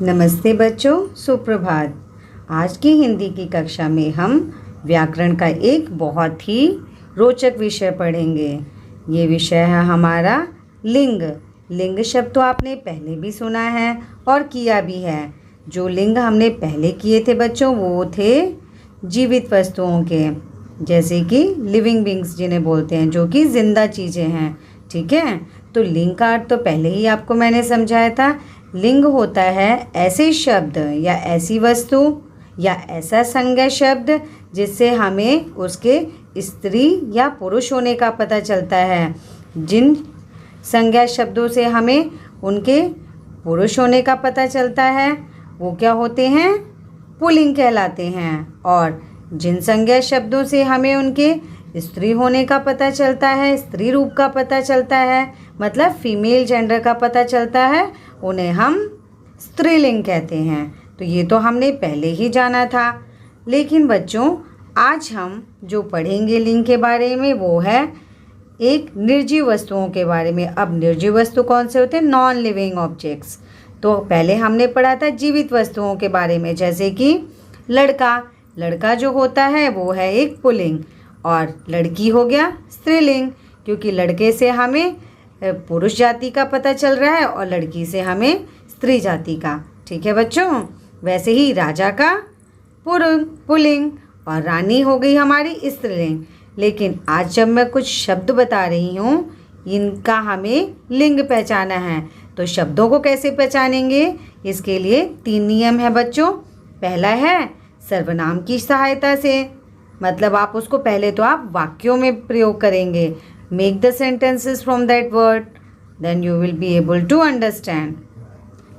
नमस्ते बच्चों, सुप्रभात। आज की हिंदी की कक्षा में हम व्याकरण का एक बहुत ही रोचक विषय पढ़ेंगे। ये विषय है हमारा लिंग। लिंग शब्द तो आपने पहले भी सुना है और किया भी है। जो लिंग हमने पहले किए थे बच्चों, वो थे जीवित वस्तुओं के, जैसे कि लिविंग बींग्स जिन्हें बोलते हैं, जो कि जिंदा चीज़ें हैं। ठीक है, तो लिंग का अर्थ तो पहले ही आपको मैंने समझाया था। लिंग होता है ऐसे शब्द या ऐसी वस्तु या ऐसा संज्ञा शब्द जिससे हमें उसके स्त्री या पुरुष होने का पता चलता है। जिन संज्ञा शब्दों से हमें उनके पुरुष होने का पता चलता है वो क्या होते हैं? पुल्लिंग कहलाते हैं। और जिन संज्ञा शब्दों से हमें उनके स्त्री होने का पता चलता है, स्त्री रूप का पता चलता है, मतलब फीमेल जेंडर का पता चलता है, उन्हें हम स्त्रीलिंग कहते हैं। तो ये तो हमने पहले ही जाना था। लेकिन बच्चों, आज हम जो पढ़ेंगे लिंग के बारे में वो है एक निर्जीव वस्तुओं के बारे में। अब निर्जीव वस्तु कौन से होते हैं? Non living objects. तो पहले हमने पढ़ा था जीवित वस्तुओं के बारे में, जैसे कि लड़का। लड़का जो होता है वो है एक पुल्लिंग, और लड़की हो गया स्त्रीलिंग, क्योंकि लड़के से हमें पुरुष जाति का पता चल रहा है और लड़की से हमें स्त्री जाति का। ठीक है बच्चों, वैसे ही राजा का पुल्लिंग और रानी हो गई हमारी स्त्रीलिंग। लेकिन आज जब मैं कुछ शब्द बता रही हूँ, इनका हमें लिंग पहचाना है। तो शब्दों को कैसे पहचानेंगे? इसके लिए 3 नियम है बच्चों। पहला है सर्वनाम की सहायता से, मतलब आप उसको पहले तो आप वाक्यों में प्रयोग करेंगे। Make the sentences from that word, then you will be able to understand.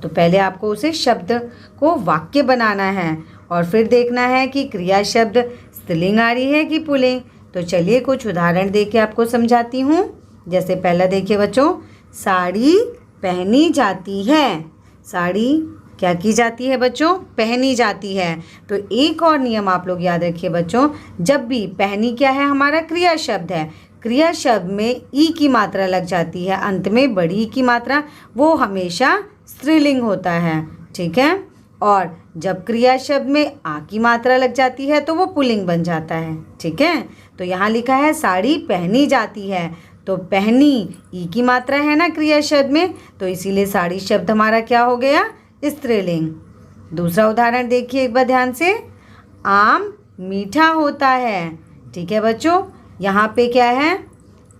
तो पहले आपको उसे शब्द को वाक्य बनाना है और फिर देखना है कि क्रिया शब्द स्त्रीलिंग आ रही है कि पुल्लिंग। तो चलिए कुछ उदाहरण देके आपको समझाती हूँ। जैसे पहला देखिए बच्चों, साड़ी पहनी जाती है। साड़ी क्या की जाती है बच्चों? पहनी जाती है। तो एक और नियम आप लोग याद रखिए बच्चों, जब भी पहनी क्या है? हमारा क्रिया शब्द है। क्रिया शब्द में ई की मात्रा लग जाती है, अंत में बड़ी ई की मात्रा, वो हमेशा स्त्रीलिंग होता है। ठीक है, और जब क्रिया शब्द में आ की मात्रा लग जाती है तो वो पुल्लिंग बन जाता है। ठीक है, तो यहाँ लिखा है साड़ी पहनी जाती है, तो पहनी ई की मात्रा है ना क्रिया शब्द में, तो इसीलिए साड़ी शब्द हमारा क्या हो गया? स्त्रीलिंग। दूसरा उदाहरण देखिए एक बार ध्यान से। आम मीठा होता है। ठीक है बच्चों, यहाँ पे क्या है?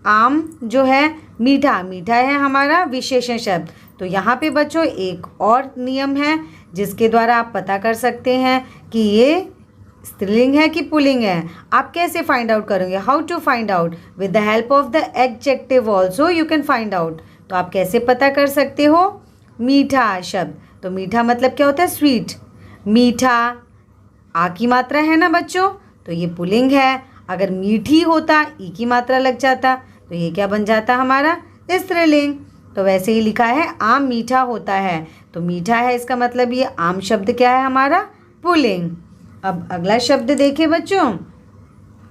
आम जो है मीठा, मीठा है हमारा विशेषण शब्द। तो यहाँ पे बच्चों एक और नियम है जिसके द्वारा आप पता कर सकते हैं कि ये स्त्रीलिंग है कि पुल्लिंग है। आप कैसे फाइंड आउट करोगे? How to find out? With the help of the adjective also you can find out. तो आप कैसे पता कर सकते हो? मीठा शब्द, तो मीठा मतलब क्या होता है? स्वीट। मीठा आ की मात्रा है ना बच्चों, तो ये पुल्लिंग है। अगर मीठी होता, ई की मात्रा लग जाता, तो ये क्या बन जाता हमारा? स्त्रीलिंग। तो वैसे ही लिखा है आम मीठा होता है, तो मीठा है इसका मतलब ये आम शब्द क्या है हमारा? पुल्लिंग। अब अगला शब्द देखिए बच्चों।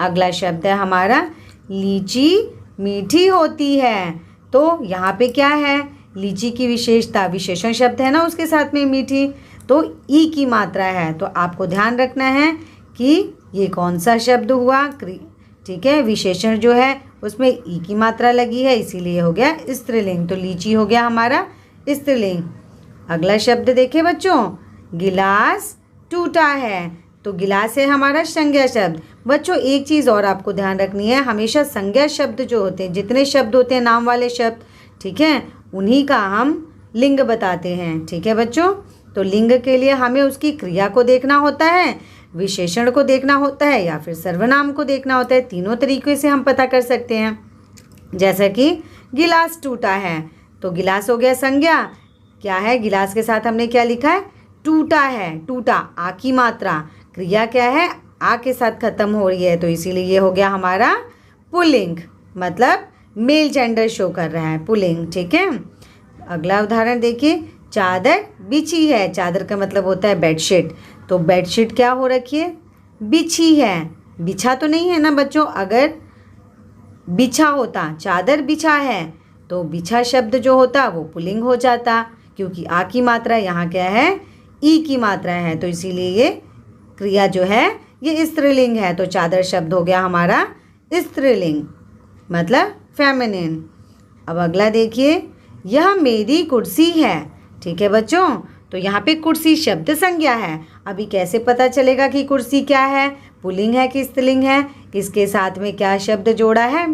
अगला शब्द है हमारा लीची मीठी होती है। तो यहाँ पे क्या है? लीची की विशेषता, विशेषण शब्द है ना, उसके साथ में मीठी, तो ई की मात्रा है। तो आपको ध्यान रखना है कि ये कौन सा शब्द हुआ? ठीक है, विशेषण जो है उसमें ई की मात्रा लगी है, इसीलिए हो गया स्त्रीलिंग। तो लीची हो गया हमारा स्त्रीलिंग। अगला शब्द देखिए बच्चों, गिलास टूटा है। तो गिलास है हमारा संज्ञा शब्द। बच्चों एक चीज़ और आपको ध्यान रखनी है, हमेशा संज्ञा शब्द जो होते हैं, जितने शब्द होते हैं नाम वाले शब्द, ठीक है, उन्हीं का हम लिंग बताते हैं। ठीक है बच्चों, तो लिंग के लिए हमें उसकी क्रिया को देखना होता है, विशेषण को देखना होता है, या फिर सर्वनाम को देखना होता है। तीनों तरीके से हम पता कर सकते हैं। जैसा कि गिलास टूटा है, तो गिलास हो गया संज्ञा। क्या है? गिलास के साथ हमने क्या लिखा है? टूटा है। टूटा आ की मात्रा, क्रिया क्या है? आ के साथ खत्म हो रही है, तो इसीलिए ये हो गया हमारा पुल्लिंग, मतलब मेल जेंडर शो कर रहा है, पुल्लिंग। ठीक है, अगला उदाहरण देखिए। चादर बिछी है। चादर का मतलब होता है बेडशीट। तो बेडशीट क्या हो रखी है? बिछी है। बिछा तो नहीं है ना बच्चों। अगर बिछा होता, चादर बिछा है, तो बिछा शब्द जो होता वो पुल्लिंग हो जाता, क्योंकि आ की मात्रा यहाँ क्या है? ई की मात्रा है, तो इसीलिए ये क्रिया जो है ये स्त्रीलिंग है। तो चादर शब्द हो गया हमारा स्त्रीलिंग, मतलब फेमिनिन। अब अगला देखिए, यह मेरी कुर्सी है। ठीक है बच्चों, तो यहाँ पे कुर्सी शब्द संज्ञा है। अभी कैसे पता चलेगा कि कुर्सी क्या है, पुल्लिंग है कि स्त्रीलिंग है? इसके साथ में क्या शब्द जोड़ा है?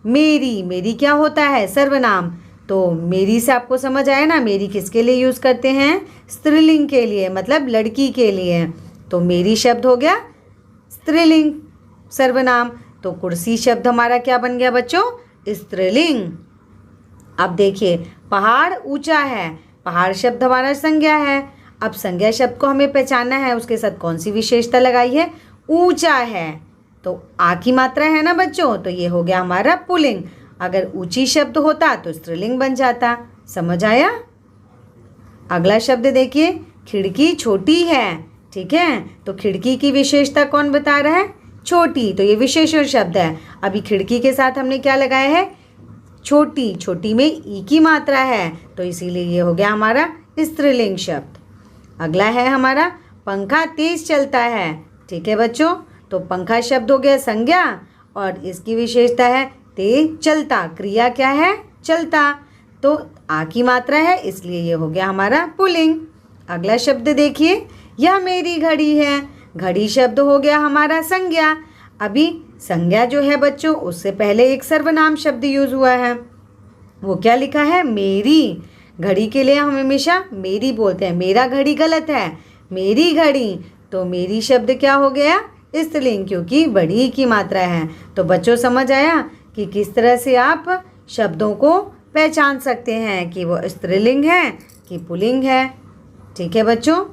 मेरी। मेरी क्या होता है? सर्वनाम। तो मेरी से आपको समझ आया ना, मेरी किसके लिए यूज़ करते हैं? स्त्रीलिंग के लिए, मतलब लड़की के लिए। तो मेरी शब्द हो गया स्त्रीलिंग सर्वनाम। तो कुर्सी शब्द हमारा क्या बन गया बच्चों? स्त्रीलिंग। अब देखिए, पहाड़ ऊंचा है। पहाड़ शब्द हमारा संज्ञा है। अब संज्ञा शब्द को हमें पहचानना है, उसके साथ कौन सी विशेषता लगाई है? ऊंचा है। तो आ की मात्रा है ना बच्चों, तो ये हो गया हमारा पुल्लिंग। अगर ऊंची शब्द होता तो स्त्रीलिंग बन जाता। समझ आया? अगला शब्द देखिए, खिड़की छोटी है। ठीक है, तो खिड़की की विशेषता कौन बता रहा है? छोटी। तो ये विशेषण शब्द है। अभी खिड़की के साथ हमने क्या लगाया है? छोटी। छोटी में ई की मात्रा है, तो इसीलिए ये हो गया हमारा स्त्रीलिंग शब्द। अगला है हमारा पंखा तेज चलता है। ठीक है बच्चों, तो पंखा शब्द हो गया संज्ञा और इसकी विशेषता है तेज चलता। क्रिया क्या है? चलता। तो आ की मात्रा है, इसलिए ये हो गया हमारा पुल्लिंग। अगला शब्द देखिए, यह मेरी घड़ी है। घड़ी शब्द हो गया हमारा संज्ञा। अभी संज्ञा जो है बच्चों, उससे पहले एक सर्वनाम शब्द यूज़ हुआ है। वो क्या लिखा है? मेरी। घड़ी के लिए हम हमेशा मेरी बोलते हैं। मेरा घड़ी गलत है, मेरी घड़ी। तो मेरी शब्द क्या हो गया? स्त्रीलिंग, क्योंकि बड़ी की मात्रा है। तो बच्चों समझ आया कि किस तरह से आप शब्दों को पहचान सकते हैं कि वो स्त्रीलिंग है कि पुल्लिंग है। ठीक है बच्चों।